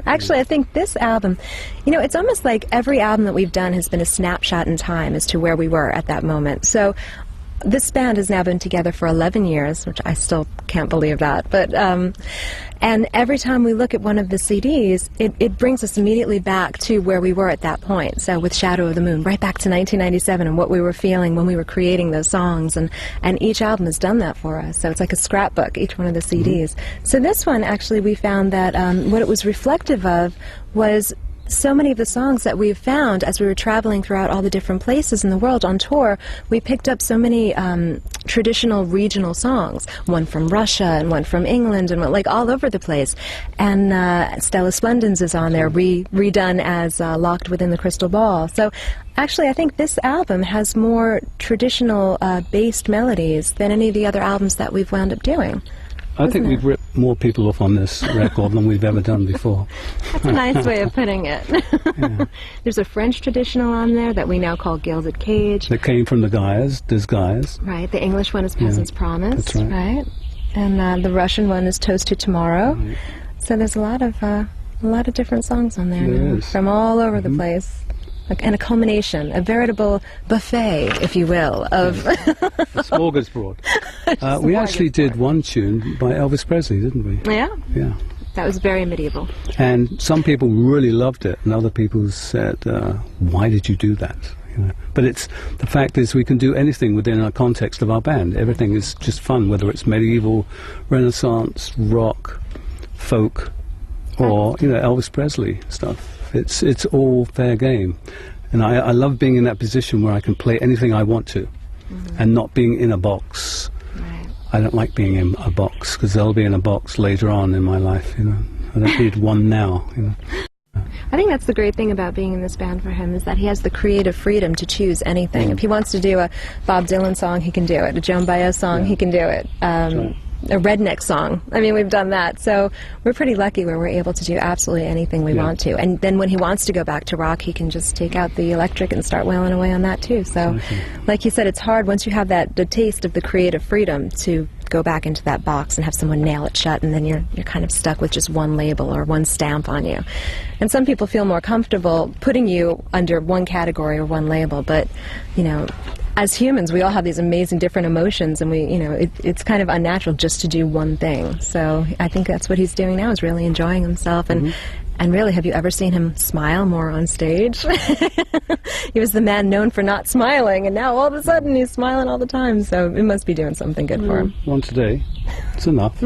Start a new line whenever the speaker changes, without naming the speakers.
Actually, I think this album, you know, it's almost like every album that we've done has been a snapshot in time as to where we were at that moment. So this band has now been together for 11 years, which I still can't believe that. But and every time we look at one of the CDs, it brings us immediately back to where we were at that point. So with Shadow of the Moon, right back to 1997 and what we were feeling when we were creating those songs. And each album has done that for us. So it's like a scrapbook, each one of the CDs. So this one, actually, we found that what it was reflective of was so many of the songs that we've found as we were traveling throughout all the different places in the world on tour. We picked up so many traditional regional songs, one from Russia and one from England and like all over the place. And Stella Splendens is on there, redone as Locked Within the Crystal Ball. So actually I think this album has more traditional based melodies than any of the other albums that we've wound up doing.
I think we've ripped more people off on this record than we've ever done before.
That's a nice way of putting it.
Yeah.
There's a French traditional on there that we now call Gilded Cage.
That came from the Gaias, des Gaias.
Right, the English one is Peasant's Promise.
That's right.
And the Russian one is Toast to Tomorrow.
Right.
So there's a lot of different songs on there now,
is.
from all over the place. And a culmination, a veritable buffet, if you will, of...
A smorgasbord. We actually did one tune by Elvis Presley, didn't we?
Yeah?
Yeah.
That was very medieval.
And some people really loved it, and other people said, why did you do that? You know? But the fact is we can do anything within our context of our band. Everything is just fun, whether it's medieval, Renaissance, rock, folk, or, you know, Elvis Presley stuff. It's all fair game. And I love being in that position where I can play anything I want to, and not being in a box.
Right.
I don't like being in a box, because they'll be in a box later on in my life, you know. I don't need one now, you know.
I think that's the great thing about being in this band for him, is that he has the creative freedom to choose anything. If he wants to do a Bob Dylan song, he can do it. A Joan Baez song, he can do it. A redneck song. I mean, we've done that. So we're pretty lucky where we're able to do absolutely anything we want to. And then when he wants to go back to rock, he can just take out the electric and start wailing away on that too. So like you said, it's hard once you have the taste of the creative freedom to go back into that box and have someone nail it shut, and then you're kind of stuck with just one label or one stamp on you. And some people feel more comfortable putting you under one category or one label, but, you know, as humans, we all have these amazing different emotions, and it's kind of unnatural just to do one thing. So I think that's what he's doing now, is really enjoying himself. And really, have you ever seen him smile more on stage? He was the man known for not smiling, and now all of a sudden he's smiling all the time. So it must be doing something good for him.
Once a day. It's enough.